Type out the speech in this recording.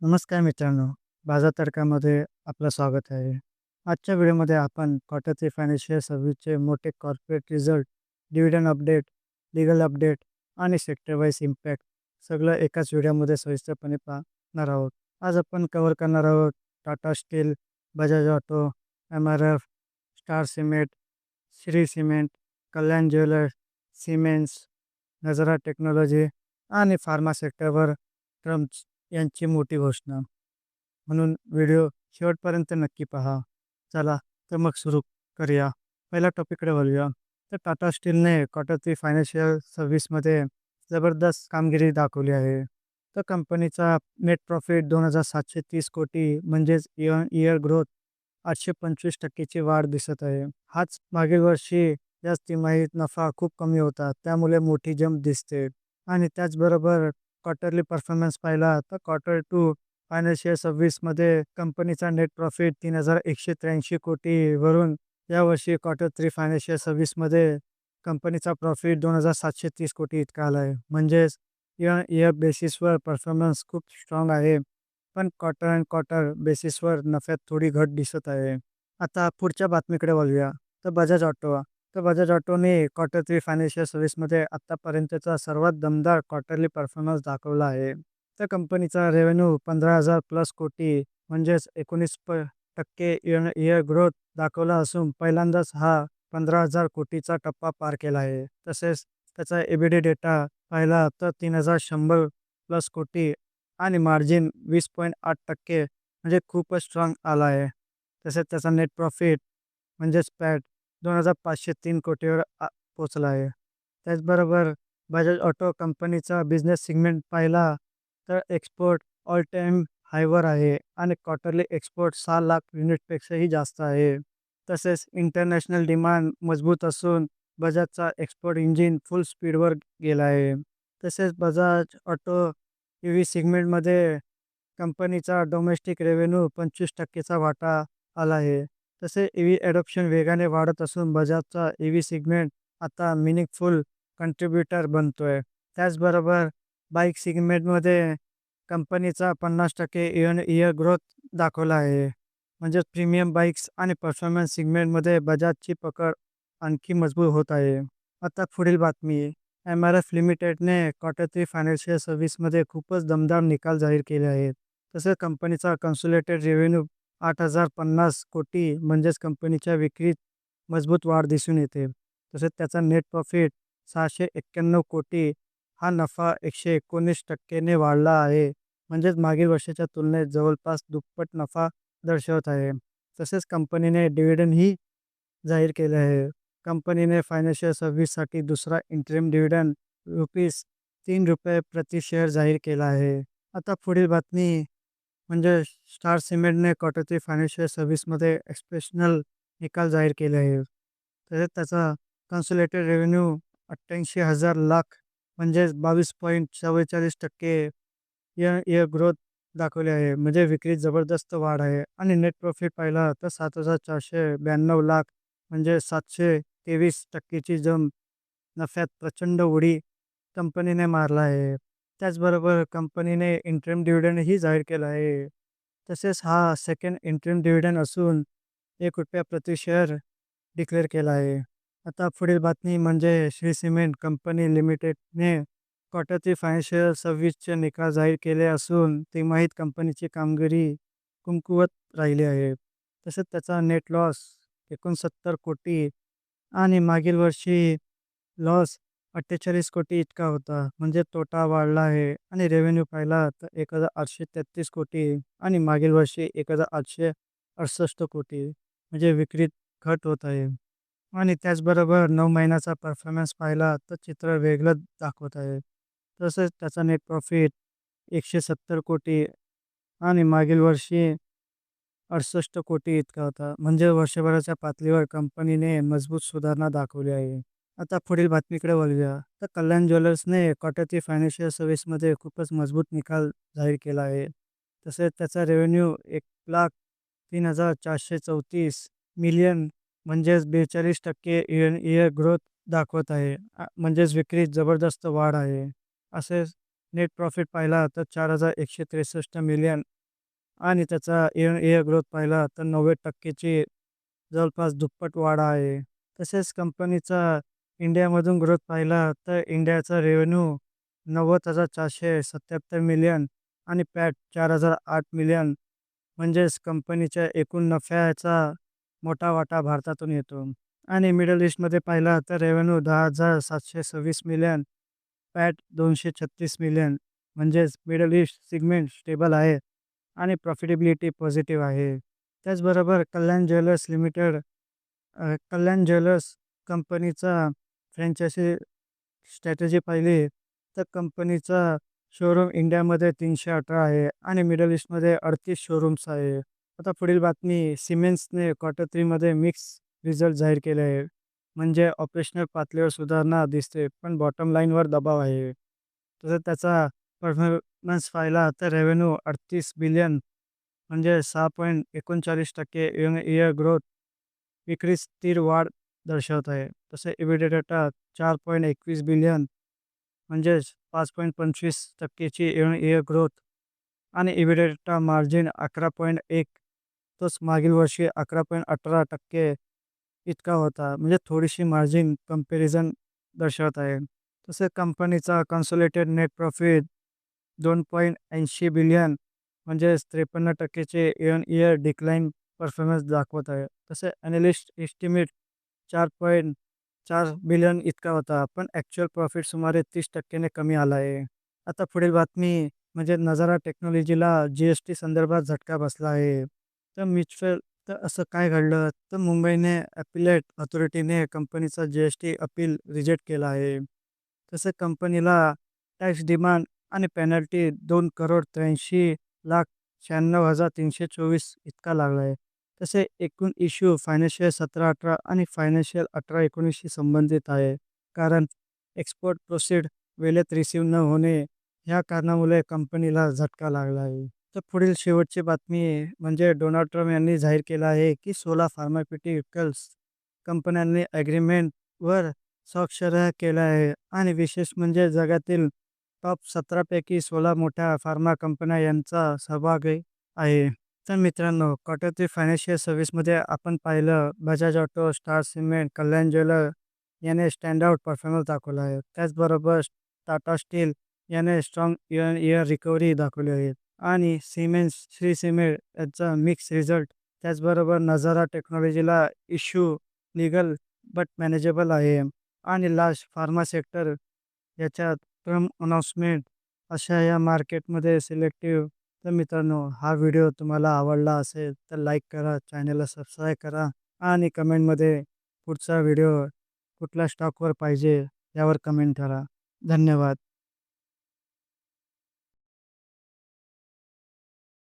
नमस्कार मित्रांनो, बाजार तडकामध्ये आपलं स्वागत आहे. आजच्या व्हिडिओमध्ये आपण क्वार्टर 3 फायनान्शियल सर्व्हिसचे मोठे corporate result, dividend update, legal update आणि सेक्टर वाईज इम्पॅक्ट सगळं एकाच व्हिडिओमध्ये सविस्तरपणे पाहणार आहोत. आज आपण कव्हर करणार आहोत Tata steel, Bajaj auto, MRF, star cement, Shree cement, Kalyan jewellers, cements, Nazara technology आणि फार्मा सेक्टरवर ट्रम्प यांची मोठी घोषणा. म्हणून व्हिडिओ शेवटपर्यंत नक्की पहा. चला तर मग सुरू करूया. पहिल्या टॉपिककडे वळूया. तर टाटा स्टीलने क्वार्टर 3 फायनान्शियल सर्व्हिसमध्ये जबरदस्त कामगिरी दाखवली आहे. तर कंपनीचा नेट प्रॉफिट 2,730 कोटी म्हणजेच इयर इयर ग्रोथ 825% ची वाढ दिसत आहे. हाच मागील वर्षी याच तिमाहीत नफा खूप कमी होता. त्यामुळे मोठी जंप दिसते. आणि त्याचबरोबर क्वार्टरली परफॉर्मन्स पाहिला तर क्वार्टर 2 फायनान्शियल सर्व्हिसमध्ये कंपनीचा नेट प्रॉफिट 3,183 कोटी वरून यावर्षी क्वार्टर 3 फायनान्शियल सर्व्हिसमध्ये कंपनीचा प्रॉफिट 2,730 कोटी इतका आला आहे. म्हणजेच इयर इयर बेसिसवर परफॉर्मन्स खूप स्ट्रॉंग आहे. पण क्वार्टर अँड क्वार्टर बेसिसवर नफ्यात थोडी घट दिसत आहे. आता पुढच्या बातमीकडे वळूया. तर बजाज ऑटो. तर बजाज ऑटोने क्वार्टर 3 फायनान्शियल सर्व्हिसमध्ये आत्तापर्यंतचा सर्वात दमदार क्वार्टरली परफॉर्मन्स दाखवला आहे. तर कंपनीचा रेव्हेन्यू 15,000 प्लस कोटी म्हणजेच 19% इयर इयर ग्रोथ दाखवला असून पहिल्यांदाच हा 15,000 कोटीचा टप्पा पार केला आहे. तसेच त्याचा एबीडी डेटा पाहिला तर 3,100 प्लस कोटी आणि मार्जिन 20.8% म्हणजे खूपच स्ट्रॉंग आला आहे. तसेच त्याचा नेट प्रॉफिट म्हणजेच पॅट 2,503 कोटीवर पोहोचला आहे. त्याचबरोबर बजाज ऑटो कंपनीचा बिझनेस सेगमेंट पाहिला तर एक्सपोर्ट ऑल टाईम हायवर आहे आणि क्वार्टरली एक्सपोर्ट 6 लाख युनिटपेक्षाही जास्त आहे. तसेच इंटरनॅशनल डिमांड मजबूत असून बजाजचा एक्सपोर्ट इंजिन फुल स्पीडवर गेला आहे. तसेच बजाज ऑटो EV सेगमेंटमध्ये कंपनीचा डोमेस्टिक रेव्हेन्यू 25% चा वाटा आला आहे. तसे EV ॲडॉप्शन वेगाने वाढत असून बजाजचा EV सेगमेंट आता मिनिंगफुल कंट्रीब्युटर बनतोय. त्याचबरोबर बाईक सेगमेंटमध्ये कंपनीचा 50% इयर इयर ग्रोथ दाखवला आहे. म्हणजे प्रीमियम बाईक्स आणि परफॉर्मन्स सेगमेंटमध्ये बजाजची पकड आणखी मजबूत होत आहे. आता पुढील बातमी. एम-आर-एफ लिमिटेडने क्वार्टर 3 फायनान्शियल सर्व्हिसमध्ये खूपच दमदार निकाल जाहीर केले आहेत. तसेच कंपनीचा कन्सोलिडेटेड रेव्हेन्यू 8,050 कोटी म्हणजेच कंपनीच्या विक्रीत मजबूत वाढ दिसून येते. तसेच त्याचा नेट प्रॉफिट 691 कोटी हा नफा 119% ने वाढला आहे. म्हणजेच मागील वर्षाच्या तुलनेत जवळपास दुप्पट नफा दर्शवत आहे. तसेच कंपनीने डिव्हिडंडही जाहीर केले आहे. कंपनीने फायनान्शियल सर्व्हिससाठी दुसरा इंटरिम डिव्हिडंड ₹3 प्रति शेअर जाहीर केला आहे. आता पुढील बातमी म्हणजे स्टार सिमेंटने क्वार्टर 3 फायनान्शियल सर्व्हिसमध्ये एक्सेप्शनल निकाल जाहीर केले आहे. तसेच त्याचा कन्सोलिडेटेड रेव्हेन्यू 88,000 लाख म्हणजेच 22.44% इयर इयर ग्रोथ दाखवली आहे. म्हणजे विक्रीत जबरदस्त वाढ आहे आणि नेट प्रॉफिट पाहिला तर 7,492 लाख म्हणजे 723% ची जंप नफ्यात प्रचंड उडी कंपनीने मारला आहे. त्याचबरोबर कंपनीने इंटरिम डिव्हिडंडही जाहीर केला आहे. तसेच हा सेकंड इंटरिम डिव्हिडंड असून ₹1 प्रति शेअर डिक्लेअर केला आहे. आता पुढील बातमी म्हणजे श्री सिमेंट कंपनी लिमिटेडने क्वार्टर 3 फायनान्शियल सर्व्हिसचे निकाल जाहीर केले असून तिमाहीत कंपनीची कामगिरी कमकुवत राहिली आहे. तसेच त्याचा नेट लॉस 69 कोटी आणि मागील वर्षी लॉस 48 कोटी इतका होता. म्हणजे तोटा वाढला आहे आणि रेव्हेन्यू पाहिला तर 1,833 कोटी आणि मागील वर्षी 1,868 कोटी म्हणजे विक्रीत घट होत आहे. आणि त्याचबरोबर 9 महिन्याचा परफॉर्मन्स पाहिला तर चित्र वेगळं दाखवत आहे. तसेच त्याचा नेट प्रॉफिट 170 कोटी आणि मागील वर्षी 68 कोटी इतका होता. म्हणजे वर्षभराच्या पातळीवर कंपनीने मजबूत सुधारणा दाखवली आहे. आता पुढील बातमीकडे वळूया. तर कल्याण ज्वेलर्सने क्वार्टर 3 फायनान्शियल सर्व्हिसमध्ये खूपच मजबूत निकाल जाहीर केला आहे. तसेच त्याचा रेव्हेन्यू 1,03,434 मिलियन म्हणजेच 42% इयर इयर ग्रोथ दाखवत आहे. म्हणजेच विक्रीत जबरदस्त वाढ आहे. असेच नेट प्रॉफिट पाहिला तर 4,163 मिलियन आणि त्याचा इयर इयर ग्रोथ पाहिला तर 90% ची जवळपास दुप्पट वाढ आहे. तसेच कंपनीचा इंडियामधून ग्रोथ पाहिला तर इंडियाचा रेव्हेन्यू 90,477 मिलियन आणि पॅट 4,008 मिलियन म्हणजेच कंपनीच्या एकूण नफ्याचा मोठा वाटा भारतातून येतो. आणि मिडल ईस्टमध्ये पाहिला तर रेव्हेन्यू 10,726 मिलियन, पॅट 236 मिलियन म्हणजेच मिडल ईस्ट सिगमेंट स्टेबल आहे आणि प्रॉफिटेबिलिटी पॉझिटिव्ह आहे. त्याचबरोबर कल्याण ज्वेलर्स कंपनीचा फ्रँचायझी स्ट्रॅटेजी पाहिली तर कंपनीचा शोरूम इंडियामध्ये 318 आहे आणि मिडल ईस्टमध्ये 38 शोरूम्स आहे. आता पुढील बातमी सिमेन्सने क्वार्टर 3 मध्ये मिक्स रिझल्ट जाहीर केले आहे. म्हणजे ऑपरेशनल पातळीवर सुधारणा दिसते, पण बॉटम लाईनवर दबाव आहे. तसंच त्याचा परफॉर्मन्स पाहिला तर रेव्हेन्यू 38 बिलियन म्हणजे 6.39% इयर ग्रोथ, विक्री स्थिर वाढ दर्शवत आहे. तसे EBITDA 4.21 बिलियन म्हणजेच 5.25% ची इयर ग्रोथ आणि EBITDA मार्जिन 11.1 तोच मागील वर्षी 11.18% इतका होता. म्हणजे थोडीशी मार्जिन कंपॅरिझन दर्शवत आहे. तसेच कंपनीचा कन्सोलिडेटेड नेट प्रॉफिट 2.80 बिलियन म्हणजे 53% चे इयर डिक्लाइन परफॉर्मन्स दाखवत आहे. तसे अॅनालिस्ट एस्टिमेट 4.4 बिलियन इतका होता, पण ॲक्चुअल प्रॉफिट सुमारे 30% ने कमी आला आहे. आता पुढील बातमी म्हणजे नजारा टेक्नॉलॉजीला जी-एस-टी संदर्भात झटका बसला आहे. तर म्युच्युअल तर असं काय घडलं तर मुंबईने ॲपिलेट अथॉरिटीने कंपनीचा जी-एस-टी अपील रिजेक्ट केला आहे. तसं कंपनीला टॅक्स डिमांड आणि पेनल्टी 2,83,96,324 इतका लागला आहे. तसे एकूण इश्यू फायनान्शियल 17-18 आणि फायनान्शियल 18-19शी संबंधित आहे. कारण एक्सपोर्ट प्रोसीड वेळेत रिसीव्ह न होणे ह्या कारणामुळे कंपनीला झटका लागला आहे. तर पुढील शेवटची बातमी म्हणजे डोनाल्ड ट्रम्प यांनी जाहीर केलं आहे की 16 फार्मास्युटिकल्स कंपन्यांनी ॲग्रीमेंटवर स्वाक्षऱ्या केल्या आहे आणि विशेष म्हणजे जगातील टॉप 17 पैकी 16 मोठ्या फार्मा कंपन्या यांचा सहभाग आहे. तर मित्रांनो, क्वार्टर फायनान्शियल सर्व्हिसमध्ये आपण पाहिलं बजाज ऑटो, स्टार सिमेंट, कल्याण ज्वेलर याने स्टँडआउट परफॉर्मन्स दाखवला आहे. त्याचबरोबर टाटा स्टील याने स्ट्रॉंग इयर इयर रिकव्हरी दाखवली आहे आणि सिमेंस, श्री सिमेंट यांचा मिक्स रिझल्ट. त्याचबरोबर नजारा टेक्नॉलॉजीला इश्यू लीगल बट मॅनेजेबल आहे आणि लास्ट फार्मा सेक्टर याच्यात ट्रम्प अनाउन्समेंट अशा या मार्केटमध्ये सिलेक्टिव्ह. तर मित्रांनो, हा व्हिडिओ तुम्हाला आवडला असेल तर लाईक करा, चॅनलला सबस्क्राईब करा आणि कमेंटमध्ये पुढचा व्हिडिओ कुठल्या स्टॉकवर पाहिजे यावर कमेंट करा. धन्यवाद.